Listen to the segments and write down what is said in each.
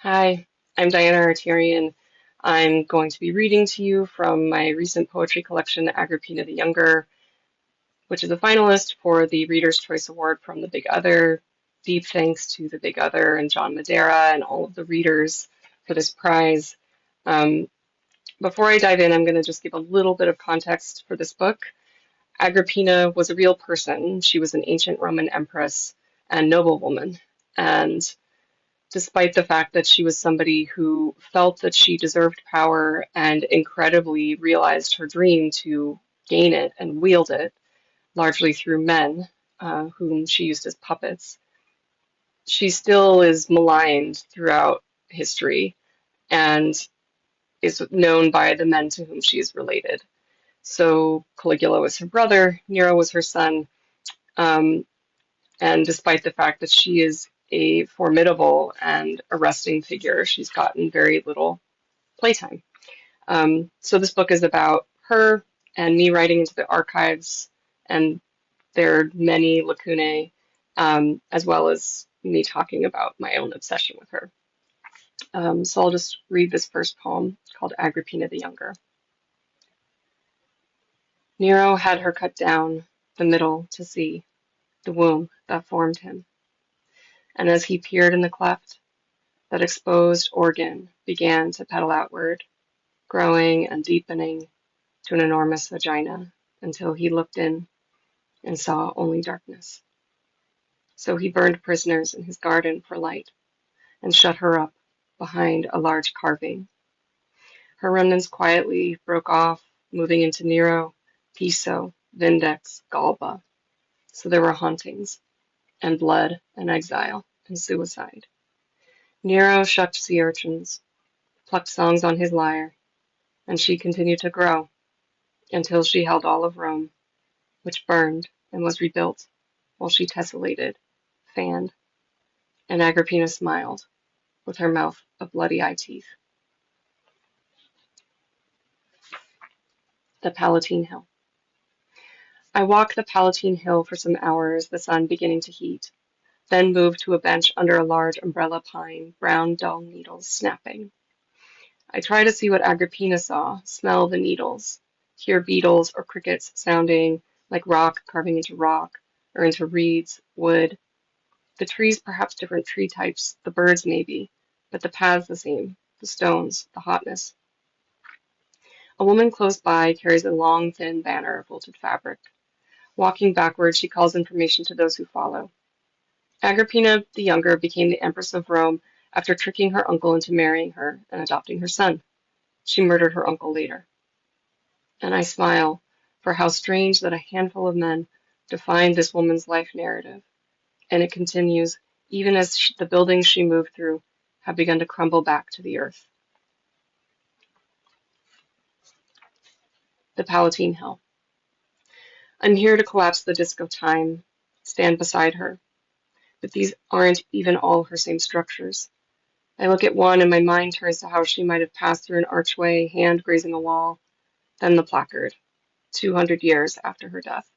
Hi, I'm Diana Arterian. I'm going to be reading to you from my recent poetry collection, Agrippina the Younger, which is a finalist for the Reader's Choice Award from The Big Other. Deep thanks to The Big Other and John Madera and all of the readers for this prize. Um, Before I dive in, I'm going to just give a little bit of context for this book. Agrippina was a real person. She was an ancient Roman empress and noblewoman. And despite the fact that she was somebody who felt that she deserved power and incredibly realized her dream to gain it and wield it, largely through men whom she used as puppets. She still is maligned throughout history and is known by the men to whom she is related. So Caligula was her brother, Nero was her son, um, and despite the fact that she is a formidable and arresting figure, she's gotten very little playtime. So this book is about her and me writing into the archives and their many lacunae, as well as me talking about my own obsession with her. So I'll just read this first poem called Agrippina the Younger. Nero had her cut down the middle to see the womb that formed him, and as he peered in the cleft, that exposed organ began to pedal outward, growing and deepening to an enormous vagina until he looked in and saw only darkness. So he burned prisoners in his garden for light and shut her up behind a large carving. Her remnants quietly broke off, moving into Nero, Piso, Vindex, Galba. So there were hauntings and blood and exile and suicide. Nero shucked sea urchins, plucked songs on his lyre, and she continued to grow until she held all of Rome, which burned and was rebuilt while she tessellated, fanned, and Agrippina smiled with her mouth of bloody eye teeth. The Palatine Hill. I walked the Palatine Hill for some hours, the sun beginning to heat, then moved to a bench under a large umbrella pine, brown dull needles snapping. I tried to see what Agrippina saw, smell the needles, hear beetles or crickets sounding like rock carving into rock or into reeds, wood. The trees perhaps different tree types, the birds maybe, but the paths the same, the stones, the hotness. A woman close by carries a long, thin banner of wilted fabric. Walking backward, she calls information to those who follow. Agrippina the Younger became the Empress of Rome after tricking her uncle into marrying her and adopting her son. She murdered her uncle later. And I smile, for how strange that a handful of men defined this woman's life narrative. And it continues, even as the buildings she moved through have begun to crumble back to the earth. The Palatine Hill. I'm here to collapse the disk of time, stand beside her. But these aren't even all her same structures. I look at one and my mind turns to how she might have passed through an archway, hand grazing a wall, then the placard, 200 years after her death.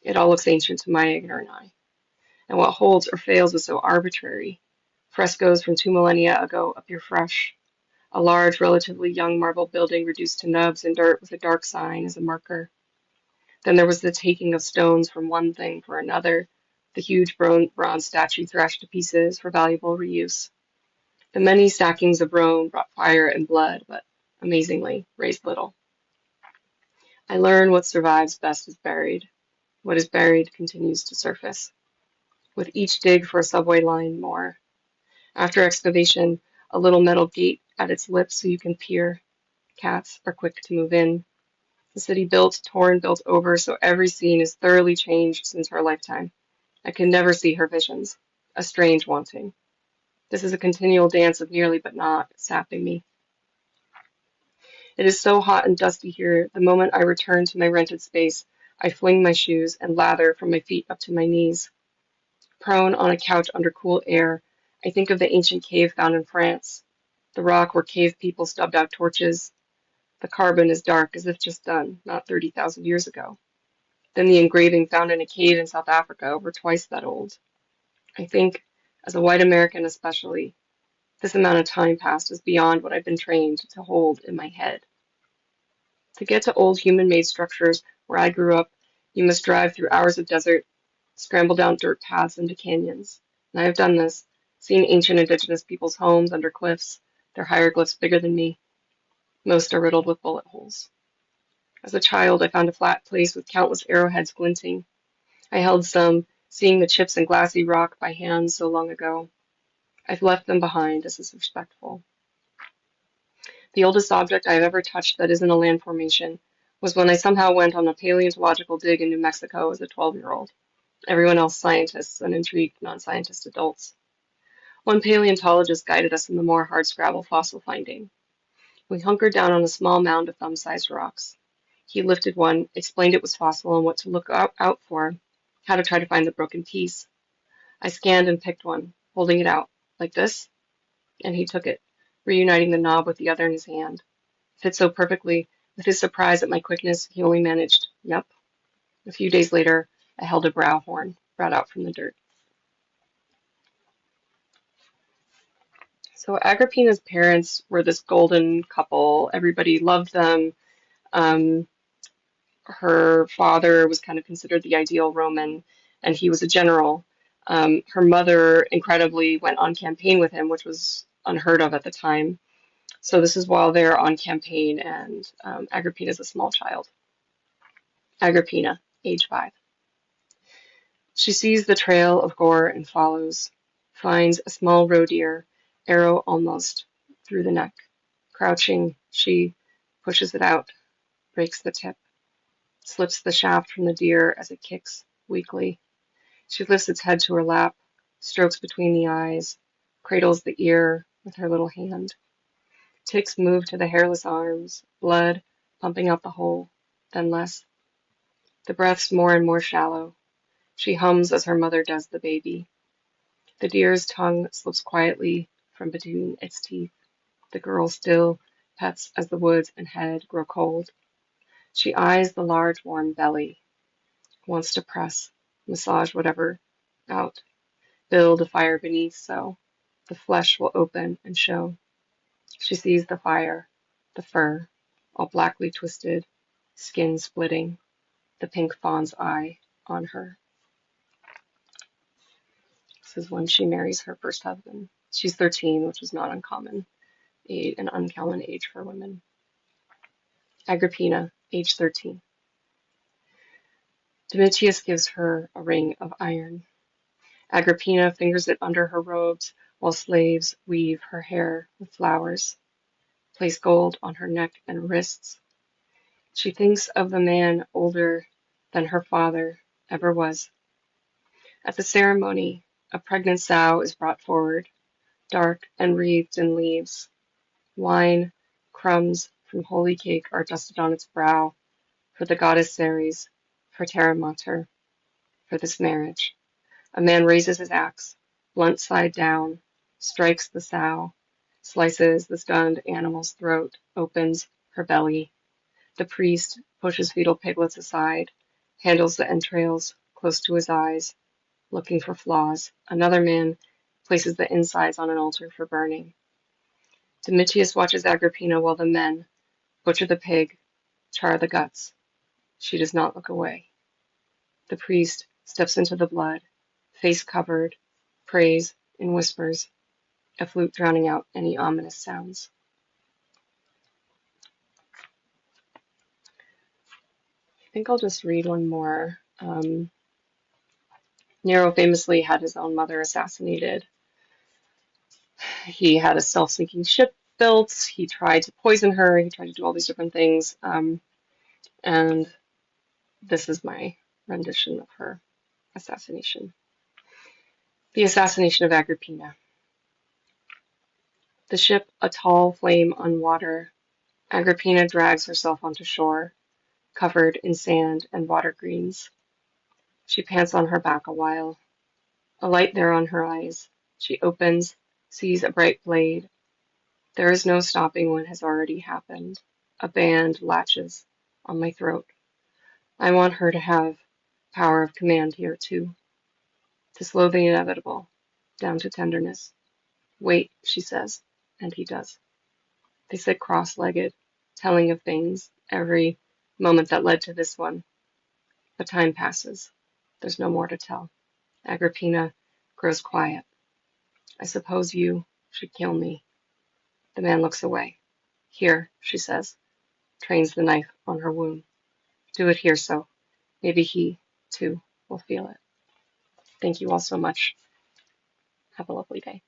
It all looks ancient to my ignorant eye. And what holds or fails is so arbitrary. Frescoes from 2 millennia ago appear fresh. A large, relatively young marble building reduced to nubs and dirt with a dark sign as a marker. Then there was the taking of stones from one thing for another, the huge bronze statue thrashed to pieces for valuable reuse. The many stackings of Rome brought fire and blood, but amazingly raised little. I learn what survives best is buried. What is buried continues to surface. With each dig for a subway line, more. After excavation, a little metal gate at its lip so you can peer. Cats are quick to move in. The city built, torn, built over, so every scene is thoroughly changed since her lifetime. I can never see her visions. A strange wanting. This is a continual dance of nearly but not, sapping me. It is so hot and dusty here, the moment I return to my rented space, I fling my shoes and lather from my feet up to my knees. Prone on a couch under cool air, I think of the ancient cave found in France, the rock where cave people stubbed out torches. The carbon is dark as if just done, not 30,000 years ago. Then the engraving found in a cave in South Africa over twice that old. I think, as a white American especially, This amount of time passed is beyond what I've been trained to hold in my head. To get to old human-made structures where I grew up, you must drive through hours of desert, scramble down dirt paths into canyons. And I have done this, seen ancient indigenous people's homes under cliffs, their hieroglyphs bigger than me. Most are riddled with bullet holes. As a child, I found a flat place with countless arrowheads glinting. I held some, seeing the chips and glassy rock by hand so long ago. I've left them behind as is respectful. The oldest object I have ever touched that isn't a land formation was when I somehow went on a paleontological dig in New Mexico as a 12-year-old. Everyone else scientists and intrigued non-scientist adults. One paleontologist guided us in the more hardscrabble fossil finding. We hunkered down on a small mound of thumb-sized rocks. He lifted one, explained it was fossil and what to look out for, how to try to find the broken piece. I scanned and picked one, holding it out, like this, and he took it, reuniting the knob with the other in his hand. It fit so perfectly. With his surprise at my quickness, he only managed, yep. A few days later, I held a brow horn, brought out from the dirt. So Agrippina's parents were this golden couple. Everybody loved them. Um, Her father was kind of considered the ideal Roman, and he was a general. Her mother, incredibly, went on campaign with him, which was unheard of at the time. So this is while they're on campaign, and Agrippina is a small child. Agrippina, age 5. She sees the trail of gore and follows, finds a small roe deer, arrow almost through the neck. Crouching, she pushes it out, breaks the tip, slips the shaft from the deer as it kicks weakly. She lifts its head to her lap, strokes between the eyes, cradles the ear with her little hand. Ticks move to the hairless arms, blood pumping out the hole, then less. The breaths more and more shallow. She hums as her mother does the baby. The deer's tongue slips quietly from between its teeth. The girl still pets as the woods and head grow cold. She eyes the large warm belly, wants to press, massage whatever out, build a fire beneath so the flesh will open and show. She sees the fire, the fur, all blackly twisted, skin splitting, the pink fawn's eye on her. This is when she marries her first husband. She's 13, which is not uncommon, an uncommon age for women. Agrippina, age 13. Domitius gives her a ring of iron. Agrippina fingers it under her robes while slaves weave her hair with flowers, place gold on her neck and wrists. She thinks of the man older than her father ever was. At the ceremony, a pregnant sow is brought forward, dark and wreathed in leaves. Wine, crumbs from holy cake are dusted on its brow for the goddess Ceres, for Terra Mater, for this marriage. A man raises his axe, blunt side down, strikes the sow, slices the stunned animal's throat, opens her belly. The priest pushes fetal piglets aside, handles the entrails close to his eyes, looking for flaws. Another man places the insides on an altar for burning. Domitius watches Agrippina while the men butcher the pig, char the guts. She does not look away. The priest steps into the blood, face covered, prays in whispers, a flute drowning out any ominous sounds. I think I'll just read one more. Nero famously had his own mother assassinated. He had a self-sinking ship built. He tried to poison her. He tried to do all these different things. And this is my rendition of her assassination. The assassination of Agrippina. The ship a tall flame on water. Agrippina drags herself onto shore, covered in sand and water greens. She pants on her back a while. A light there on her eyes. She opens, sees a bright blade. There is no stopping what has already happened. A band latches on my throat. I want her to have power of command here too, to slow the inevitable down to tenderness. Wait, she says, and he does. They sit cross-legged, telling of things, every moment that led to this one. But time passes. There's no more to tell. Agrippina grows quiet. I suppose you should kill me. The man looks away. Here, she says, trains the knife on her wound. Do it here so maybe he, too, will feel it. Thank you all so much. Have a lovely day.